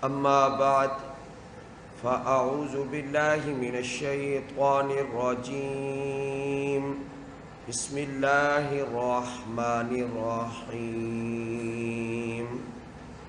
أما بعد فأعوذ بالله من الشيطان الرجيم بسم الله الرحمن الرحيم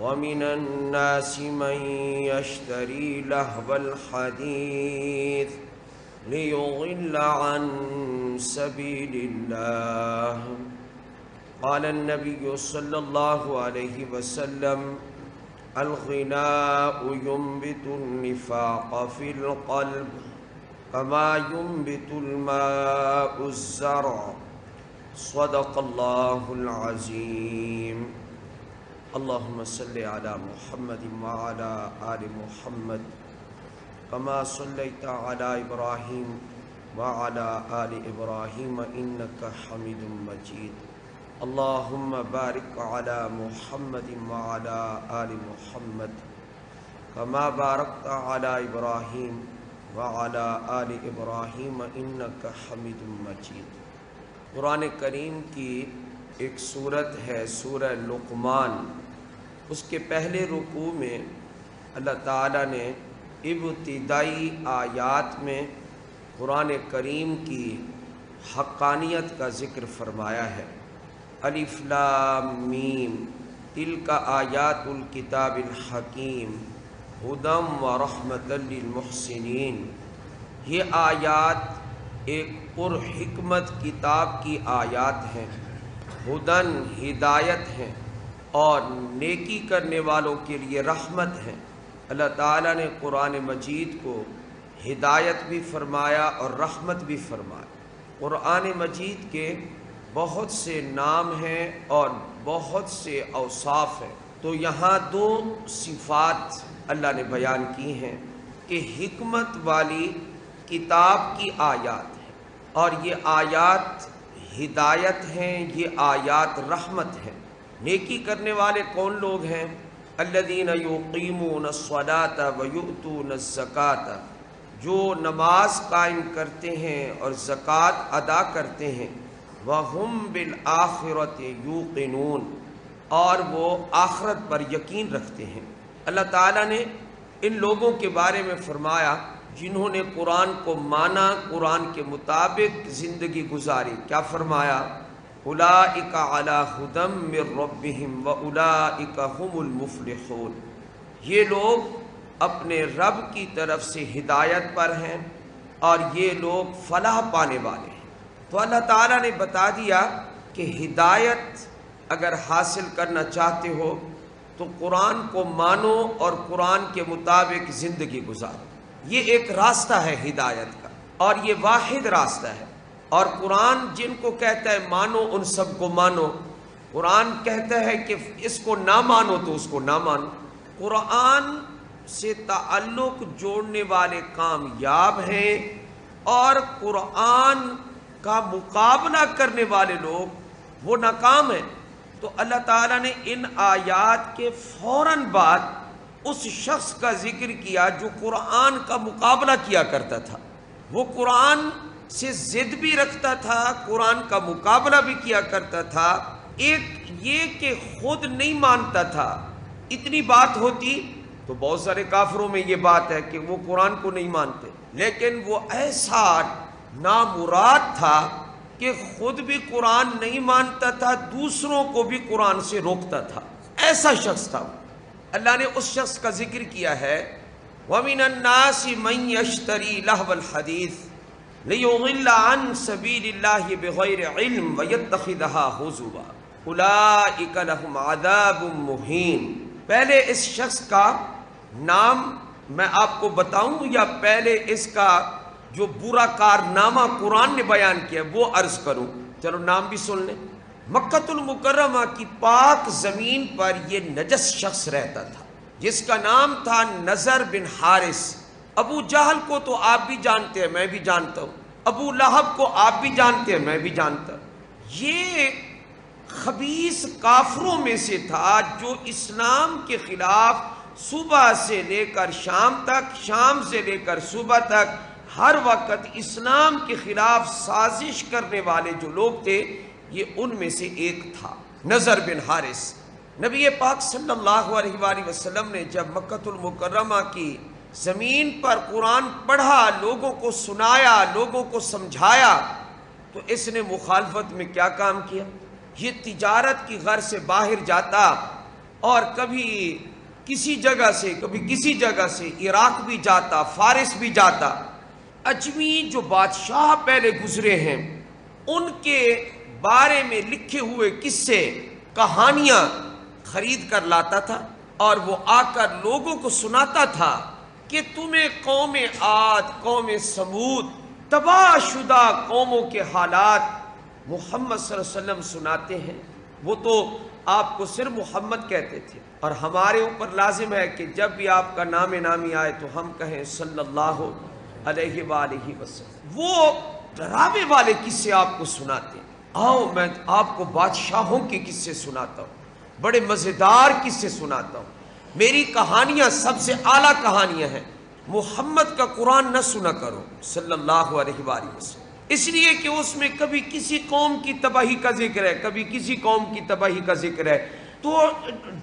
ومن الناس من يشتري لهو الحديث ليضل عن سبيل الله قال النبي صلى الله عليه وسلم الغناء ينبت النفاق في القلب كما ينبت الماء الزرع صدق الله العظيم اللهم صل على محمد وعلى آل محمد كما صليت على إبراهيم وعلى آل إبراهيم إنك حميد مجيد اللهم بارك على محمد وعلى آل محمد كما باركت على إبراهيم وعلى آل إبراهيم إنك حميد مجيد۔ قرآن کریم کی ایک سورت ہے سورہ لقمان۔ اس کے پہلے رکوع میں اللہ تعالیٰ نے ابتدائی آیات میں قرآن کریم کی حقانیت کا ذکر فرمایا ہے۔ الف لام میم تلک آیات الکتاب الحکیم ھدی ورحمۃ للمحسنین۔ یہ آیات ایک پرحکمت کتاب کی آیات ہیں، ہدن ہدایت ہیں اور نیکی کرنے والوں کے لیے رحمت ہیں۔ اللہ تعالیٰ نے قرآن مجید کو ہدایت بھی فرمایا اور رحمت بھی فرمایا۔ قرآن مجید کے بہت سے نام ہیں اور بہت سے اوصاف ہیں، تو یہاں دو صفات اللہ نے بیان کی ہیں کہ حکمت والی کتاب کی آیات ہیں اور یہ آیات ہدایت ہیں، یہ آیات رحمت ہیں۔ نیکی کرنے والے کون لوگ ہیں؟ الذین یقیمون الصلاۃ ویؤتون الزکاۃ، جو نماز قائم کرتے ہیں اور زکوٰۃ ادا کرتے ہیں۔ وَهُمْ بِالْآخِرَةِ يُوقِنُونَ، اور وہ آخرت پر یقین رکھتے ہیں۔ اللہ تعالیٰ نے ان لوگوں کے بارے میں فرمایا جنہوں نے قرآن کو مانا، قرآن کے مطابق زندگی گزاری۔ کیا فرمایا؟ اولئک علی ھدی من ربہم واولئک ھم المفلحون۔ یہ لوگ اپنے رب کی طرف سے ہدایت پر ہیں اور یہ لوگ فلاح پانے والے ہیں۔ تو اللہ تعالیٰ نے بتا دیا کہ ہدایت اگر حاصل کرنا چاہتے ہو تو قرآن کو مانو اور قرآن کے مطابق زندگی گزارو۔ یہ ایک راستہ ہے ہدایت کا اور یہ واحد راستہ ہے۔ اور قرآن جن کو کہتا ہے مانو ان سب کو مانو، قرآن کہتا ہے کہ اس کو نہ مانو تو اس کو نہ مانو۔ قرآن سے تعلق جوڑنے والے کامیاب ہیں اور قرآن کا مقابلہ کرنے والے لوگ وہ ناکام ہیں۔ تو اللہ تعالیٰ نے ان آیات کے فوراً بعد اس شخص کا ذکر کیا جو قرآن کا مقابلہ کیا کرتا تھا، وہ قرآن سے ضد بھی رکھتا تھا، قرآن کا مقابلہ بھی کیا کرتا تھا۔ ایک یہ کہ خود نہیں مانتا تھا، اتنی بات ہوتی تو بہت سارے کافروں میں یہ بات ہے کہ وہ قرآن کو نہیں مانتے، لیکن وہ ایسا نامراد تھا کہ خود بھی قرآن نہیں مانتا تھا، دوسروں کو بھی قرآن سے روکتا تھا۔ ایسا شخص تھا۔ اللہ نے اس شخص کا ذکر کیا ہے وَمِنَ النَّاسِ مَن يَشْتَرِي لَهْوَ الْحَدِيثِ لِيُضِلَّ عَن سَبِيلِ اللَّهِ بِغَيْرِ عِلْمٍ وَيَتَّخِذَهَا هُزُوًا أُولَئِكَ لَهُمْ عَذَابٌ مُهِينٌ۔ پہلے اس شخص کا نام میں آپ کو بتاؤں یا پہلے اس کا جو برا کارنامہ قرآن نے بیان کیا وہ عرض کروں؟ چلو نام بھی سن لیں۔ مکۃ المکرمہ کی پاک زمین پر یہ نجس شخص رہتا تھا جس کا نام تھا نضر بن حارث۔ ابو جہل کو تو آپ بھی جانتے ہیں، میں بھی جانتا ہوں، ابو لہب کو آپ بھی جانتے ہیں، میں بھی جانتا ہوں۔ یہ خبیث کافروں میں سے تھا جو اسلام کے خلاف صبح سے لے کر شام تک، شام سے لے کر صبح تک ہر وقت اسلام کے خلاف سازش کرنے والے جو لوگ تھے یہ ان میں سے ایک تھا، نضر بن حارث۔ نبی پاک صلی اللہ علیہ وآلہ وسلم نے جب مکہ المکرمہ کی زمین پر قرآن پڑھا، لوگوں کو سنایا، لوگوں کو سمجھایا، تو اس نے مخالفت میں کیا کام کیا؟ یہ تجارت کی غرض سے باہر جاتا اور کبھی کسی جگہ سے کبھی کسی جگہ سے عراق بھی جاتا، فارس بھی جاتا۔ اجمی جو بادشاہ پہلے گزرے ہیں ان کے بارے میں لکھے ہوئے قصے، کہانیاں خرید کر لاتا تھا اور وہ آ کر لوگوں کو سناتا تھا کہ تمہیں قوم عاد، قوم سمود، تباہ شدہ قوموں کے حالات محمد صلی اللہ علیہ وسلم سناتے ہیں۔ وہ تو آپ کو صرف محمد کہتے تھے، اور ہمارے اوپر لازم ہے کہ جب بھی آپ کا نام نامی آئے تو ہم کہیں صلی اللہ علیہ وآلہ وسلم۔ وہ ڈراوے والے قصے آپ کو سناتے ہیں۔ آؤ میں آپ کو بادشاہوں کے قصے سناتا ہوں، بڑے مزیدار قصے سناتا ہوں۔ میری کہانیاں سب سے اعلیٰ کہانیاں ہیں۔ محمد کا قرآن نہ سنا کرو صلی اللہ علیہ وآلہ وسلم، اس لیے کہ اس میں کبھی کسی قوم کی تباہی کا ذکر ہے، کبھی کسی قوم کی تباہی کا ذکر ہے، تو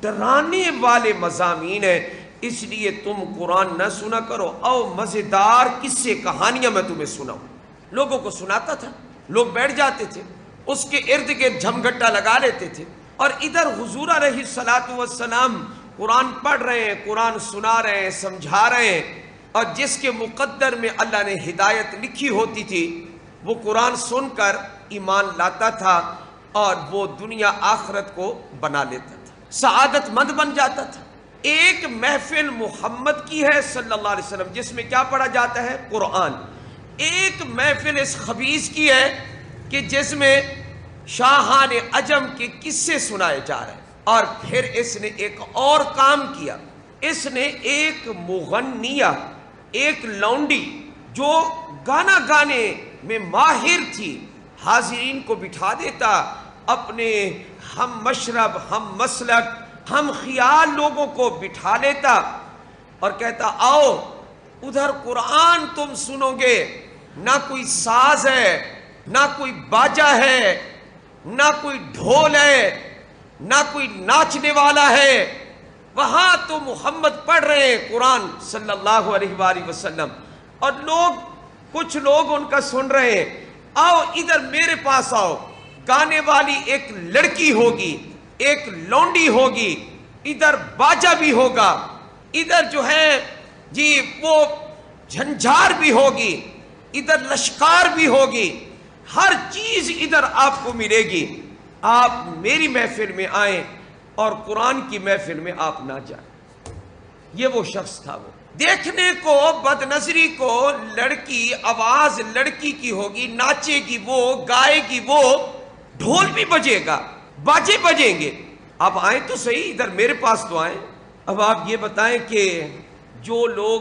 ڈرانے والے مضامین ہیں، اس لیے تم قرآن نہ سنا کرو۔ او مزیدار قصے، کہانیاں میں تمہیں سناؤں۔ لوگوں کو سناتا تھا، لوگ بیٹھ جاتے تھے، اس کے ارد گرد جھمگٹا لگا لیتے تھے، اور ادھر حضور علیہ الصلاۃ والسلام قرآن پڑھ رہے ہیں، قرآن سنا رہے ہیں، سمجھا رہے ہیں، اور جس کے مقدر میں اللہ نے ہدایت لکھی ہوتی تھی وہ قرآن سن کر ایمان لاتا تھا اور وہ دنیا آخرت کو بنا لیتا تھا، سعادت مند بن جاتا تھا۔ ایک محفل محمد کی ہے صلی اللہ علیہ وسلم جس میں کیا پڑھا جاتا ہے؟ قرآن۔ ایک محفل اس خبیث کی ہے کہ جس میں شاہان عجم کے قصے سنائے جا رہے ہیں۔ اور پھر اس نے ایک اور کام کیا، اس نے ایک مغنیہ، ایک لونڈی جو گانا گانے میں ماہر تھی، حاضرین کو بٹھا دیتا، اپنے ہم مشرب، ہم مسلک، ہم خیال لوگوں کو بٹھا لیتا اور کہتا آؤ ادھر قرآن تم سنو گے، نہ کوئی ساز ہے، نہ کوئی باجا ہے، نہ کوئی ڈھول ہے، نہ کوئی ناچنے والا ہے، وہاں تو محمد پڑھ رہے ہیں قرآن صلی اللہ علیہ وآلہ وسلم، اور کچھ لوگ ان کا سن رہے ہیں۔ آؤ ادھر میرے پاس آؤ، گانے والی ایک لڑکی ہوگی، ایک لونڈی ہوگی، ادھر باجا بھی ہوگا، ادھر جو ہے جی وہ جھنجھار بھی ہوگی، ادھر لشکار بھی ہوگی، ہر چیز ادھر آپ کو ملے گی۔ آپ میری محفل میں آئیں اور قرآن کی محفل میں آپ نہ جائیں۔ یہ وہ شخص تھا، وہ دیکھنے کو بد نظری کو لڑکی، آواز لڑکی کی ہوگی، ناچے گی وہ، گائے گی وہ، ڈھول بھی بجے گا، باجے بجیں گے۔ آپ آئیں تو صحیح، ادھر میرے پاس تو آئیں۔ اب آپ یہ بتائیں کہ جو لوگ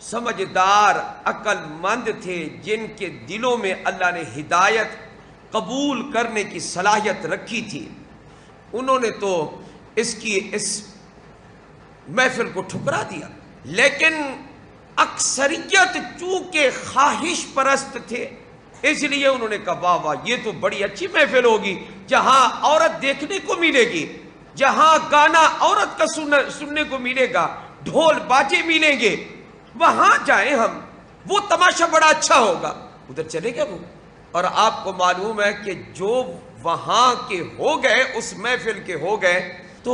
سمجھدار، عقل مند تھے، جن کے دلوں میں اللہ نے ہدایت قبول کرنے کی صلاحیت رکھی تھی، انہوں نے تو اس محفل کو ٹھکرا دیا۔ لیکن اکثریت چونکہ خواہش پرست تھے، اس لیے انہوں نے کہا واہ واہ یہ تو بڑی اچھی محفل ہوگی، جہاں عورت دیکھنے کو ملے گی، جہاں گانا عورت کا سننے کو ملے گا، ڈھول باجے ملیں گے، وہاں جائیں ہم، وہ تماشا بڑا اچھا ہوگا۔ ادھر چلے گئے وہ، اور آپ کو معلوم ہے کہ جو وہاں کے ہو گئے، اس محفل کے ہو گئے، تو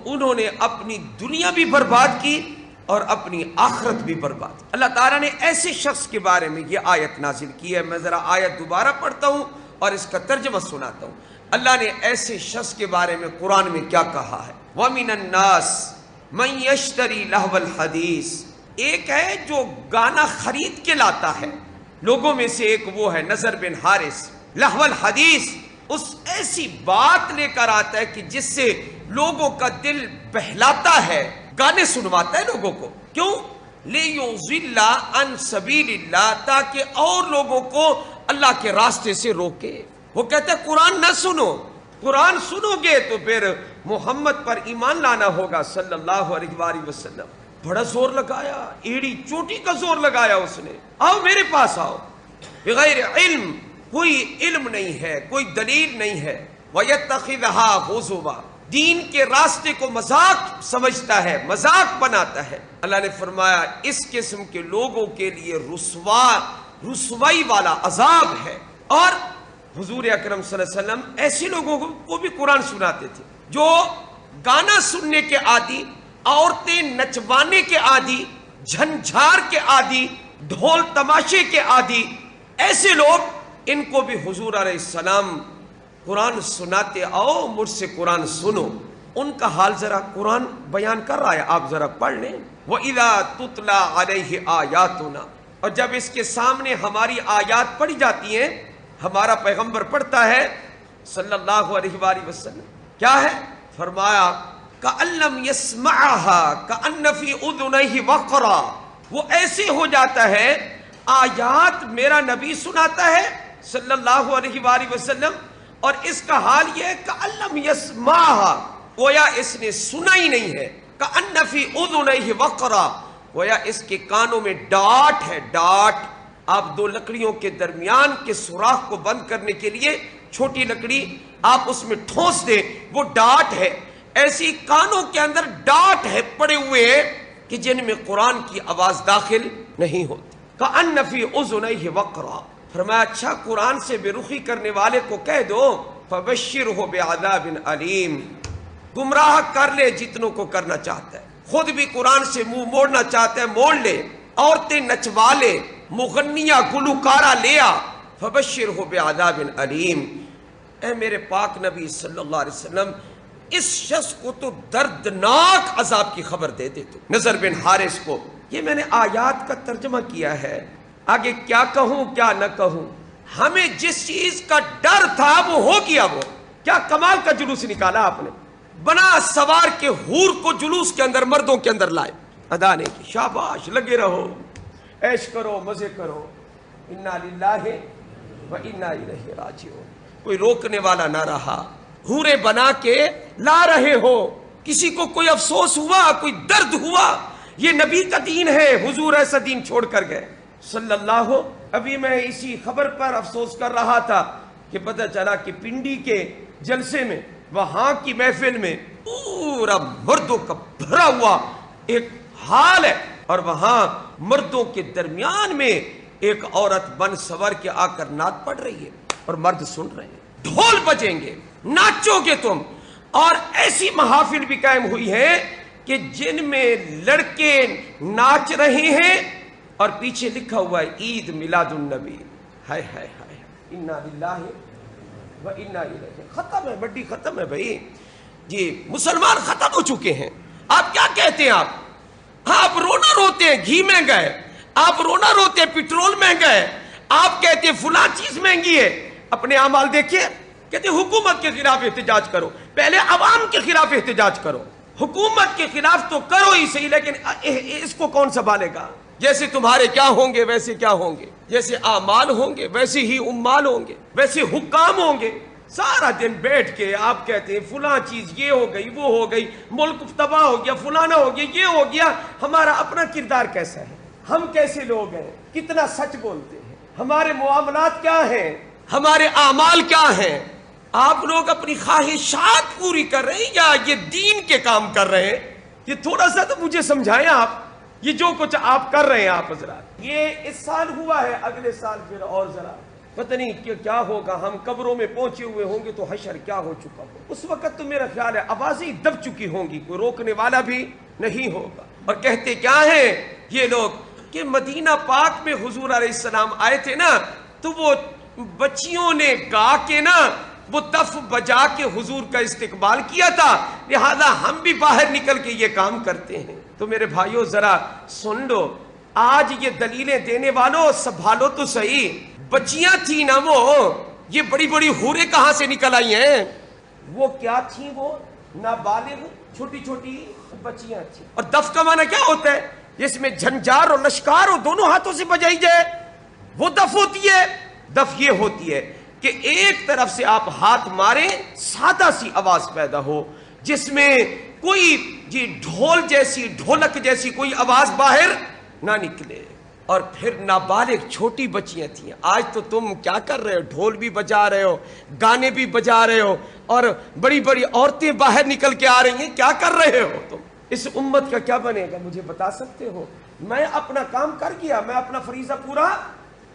انہوں نے اپنی دنیا بھی برباد کی اور اپنی آخرت بھی برباد۔ اللہ تعالیٰ نے ایسے شخص کے بارے میں یہ آیت نازل کی ہے۔ میں ذرا آیت دوبارہ پڑھتا ہوں اور اس کا ترجمہ سناتا ہوں۔ اللہ نے ایسے شخص کے بارے میں قرآن میں کیا کہا ہے؟ وَمِنَ النَّاسِ مَن يَشْتَرِي لَهْوَ الْحَدِيثِ، ایک ہے جو گانا خرید کے لاتا ہے، لوگوں میں سے ایک وہ ہے نضر بن حارث، لہو الحدیث، اس ایسی بات لے کر آتا ہے کہ جس سے لوگوں کا دل بہلاتا ہے، گانے سنواتا ہے لوگوں کو۔ کیوں؟ لِيُضِلَّ عَن سَبِيلِ اللَّهِ، تاکہ اور لوگوں کو اللہ کے راستے سے روکے۔ وہ کہتا ہے قرآن نہ سنو، قرآن سنو گے تو پھر محمد پر ایمان لانا ہوگا صلی اللہ علیہ وآلہ وسلم۔ بڑا زور لگایا، ایڑی چوٹی کا زور لگایا اس نے، آؤ میرے پاس آؤ، بغیر علم، کوئی علم نہیں ہے، کوئی دلیل نہیں ہے، وَيَتَّخِذَهَا هُزُوًا، دین کے راستے کو مذاق سمجھتا ہے، مذاق بناتا ہے، اللہ نے فرمایا اس قسم کے لوگوں کے لیے رسوائی والا عذاب ہے۔ اور حضور اکرم صلی اللہ علیہ وسلم ایسے لوگوں کو بھی قرآن سناتے تھے جو گانا سننے کے عادی، عورتیں نچوانے کے عادی، جھنجھار کے عادی، ڈھول تماشے کے عادی، ایسے لوگ، ان کو بھی حضور علیہ السلام قرآن سناتے، آؤ مجھ سے قرآن سنو۔ ان کا حال ذرا قرآن بیان کر رہا ہے، آپ ذرا پڑھ لیں۔ وَإِذَا تُتْلَى عَلَيْهِ آيَاتُنَا، اور جب اس کے سامنے ہماری آیات پڑھی جاتی ہیں، ہمارا پیغمبر پڑھتا ہے صلی اللہ علیہ وآلہ وسلم، کیا ہے؟ فرمایا كَأَن لَّمْ يَسْمَعْهَا كَأَنَّ فِي أُذُنَيْهِ وَقْرًا، وہ ایسے ہو جاتا ہے، آیات میرا نبی سناتا ہے صلی اللہ علیہ وآلہ وسلم، اور اس کا حال یہ ہے كَأَن لَّمْ يَسْمَعْهَا، گویا اس نے سنا ہی نہیں ہے، كَأَنَّ فِي أُذُنَيْهِ وَقْرًا، گویا اس کے کانوں میں ڈاٹ ہے، ڈاٹ۔ آپ دو لکڑیوں کے درمیان کے سوراخ کو بند کرنے کے لیے چھوٹی لکڑی آپ اس میں ٹھونس دیں، وہ ڈاٹ ہے، ایسی کانوں کے اندر ڈاٹ ہے پڑے ہوئے ہیں کہ جن میں قرآن کی آواز داخل نہیں ہوتی۔ كَأَنَّ فِي أُذُنَيْهِ وَقْرًا، فرمایا اچھا قرآن سے بے رخی کرنے والے کو کہہ دو فَبَشِّرْهُ بِعَذَابٍ عَلِيمٍ، گمراہ کر لے جتنوں کو کرنا چاہتا ہے، خود بھی قرآن سے منہ موڑنا چاہتا ہے موڑ لے، عورتیں نچوا لے، مغنیہ گلوکارہ لیا، فَبَشِّرْهُ بِعَذَابٍ عَلِيمٍ، اے میرے پاک نبی صلی اللہ علیہ وسلم اس شخص کو تو دردناک عذاب کی خبر دے دے تو۔ نضر بن حارث کو، یہ میں نے آیات کا ترجمہ کیا ہے، آگے کیا کہوں کیا نہ کہوں، ہمیں جس چیز کا ڈر تھا وہ ہو گیا۔ وہ کیا کمال کا جلوس نکالا آپ نے، بنا سوار کے حور کو جلوس کے اندر، مردوں کے اندر لائے، ادا نہیں کی، شاباش، لگے رہو، عیش کرو، مزے کرو، انا للہ و انا الیہ راجعون، کوئی روکنے والا نہ رہا، حوریں بنا کے لا رہے ہو، کسی کو کوئی افسوس ہوا، کوئی درد ہوا، یہ نبی کا دین ہے، حضور ایسا دین چھوڑ کر گئے صلی اللہ۔ ابھی میں اسی خبر پر افسوس کر رہا تھا کہ پتہ چلا کہ پنڈی کے جلسے میں، وہاں کی محفل میں پورا مردوں کا بھرا ہوا ایک حال ہے، اور وہاں مردوں کے درمیان میں ایک عورت بن سور کے آ کر نعت پڑھ رہی ہے اور مرد سن رہے ہیں، ڈھول بجیں گے، ناچو گے تم، اور ایسی محافل بھی قائم ہوئی ہیں کہ جن میں لڑکے ناچ رہے ہیں اور پیچھے لکھا ہوا ہے عید میلاد النبی، ہائے ہائے ہائے، انا للہ و انا الیہ، ختم ہے، بڈی ختم ہے بھائی، جی مسلمان ختم ہو چکے ہیں۔ آپ کیا کہتے ہیں، آپ رونا روتے ہیں گھی مہنگا ہے، آپ رونا روتے ہیں پٹرول مہنگا ہے، آپ کہتے ہیں فلاں چیز مہنگی ہے، اپنے اعمال دیکھیے، کہتے ہیں حکومت کے خلاف احتجاج کرو، پہلے عوام کے خلاف احتجاج کرو، حکومت کے خلاف تو کرو ہی صحیح، لیکن اس کو کون سنبھالے گا؟ جیسے تمہارے کیا ہوں گے ویسے کیا ہوں گے، جیسے اعمال ہوں گے ویسے ہی عمال ہوں گے، ویسے حکام ہوں گے۔ سارا دن بیٹھ کے آپ کہتے ہیں فلاں چیز یہ ہو گئی، وہ ہو گئی، ملک تباہ ہو گیا، فلانا ہو گیا، یہ ہو گیا۔ ہمارا اپنا کردار کیسا ہے، ہم کیسے لوگ ہیں، کتنا سچ بولتے ہیں، ہمارے معاملات کیا ہیں، ہمارے اعمال کیا ہیں؟ آپ لوگ اپنی خواہشات پوری کر رہے ہیں یا یہ دین کے کام کر رہے ہیں؟ یہ تھوڑا سا تو مجھے سمجھائیں آپ، یہ جو کچھ آپ کر رہے ہیں آپ حضرات، یہ اس سال ہوا ہے، اگلے سال پھر اور ذرا پتہ نہیں کہ کیا ہوگا، ہم قبروں میں پہنچے ہوئے ہوں گے تو حشر کیا ہو چکا ہو، اس وقت تو میرا خیال ہے آوازیں دب چکی ہوں گی، کوئی روکنے والا بھی نہیں ہوگا۔ اور کہتے کیا ہیں یہ لوگ کہ مدینہ پاک میں حضور علیہ السلام آئے تھے نا، تو وہ بچیوں نے گا کے نا، وہ دف بجا کے حضور کا استقبال کیا تھا، لہذا ہم بھی باہر نکل کے یہ کام کرتے ہیں۔ تو میرے بھائیوں ذرا سن لو، آج یہ دلیلیں دینے والوں سنبھالو تو صحیح، بچیاں تھیں نا وہ، یہ بڑی بڑی حوریں کہاں سے نکل آئی ہیں؟ وہ کیا تھیں، وہ نابالغ چھوٹی چھوٹی بچیاں تھیں۔ اور دف کا معنی کیا ہوتا ہے؟ جس میں جھنجار اور لشکار اور دونوں ہاتھوں سے بجائی جائے، وہ دف ہوتی ہے۔ دف یہ ہوتی ہے کہ ایک طرف سے آپ ہاتھ ماریں، سادہ سی آواز پیدا ہو، جس میں کوئی جی ڈھول جیسی، ڈھولک جیسی کوئی آواز باہر نہ نکلے۔ اور پھر نابالغ چھوٹی بچیاں تھیں. آج تو تم کیا کر رہے ہو؟ ڈھول بھی بجا رہے ہو, گانے بھی بجا رہے ہو, اور بڑی بڑی عورتیں باہر نکل کے آ رہی ہیں. کیا کر رہے ہو تم؟ اس امت کا کیا بنے گا؟ مجھے بتا سکتے ہو؟ میں اپنا کام کر گیا, میں اپنا فریضہ پورا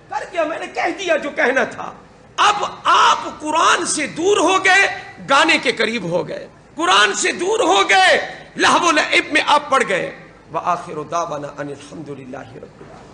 کر گیا, میں نے کہہ دیا جو کہنا تھا. اب آپ قرآن سے دور ہو گئے, گانے کے قریب ہو گئے, قرآن سے دور ہو گئے, لہو و لعب میں آپ پڑ گئے. وآخر دعوانا ان الحمد للہ رب العالمین.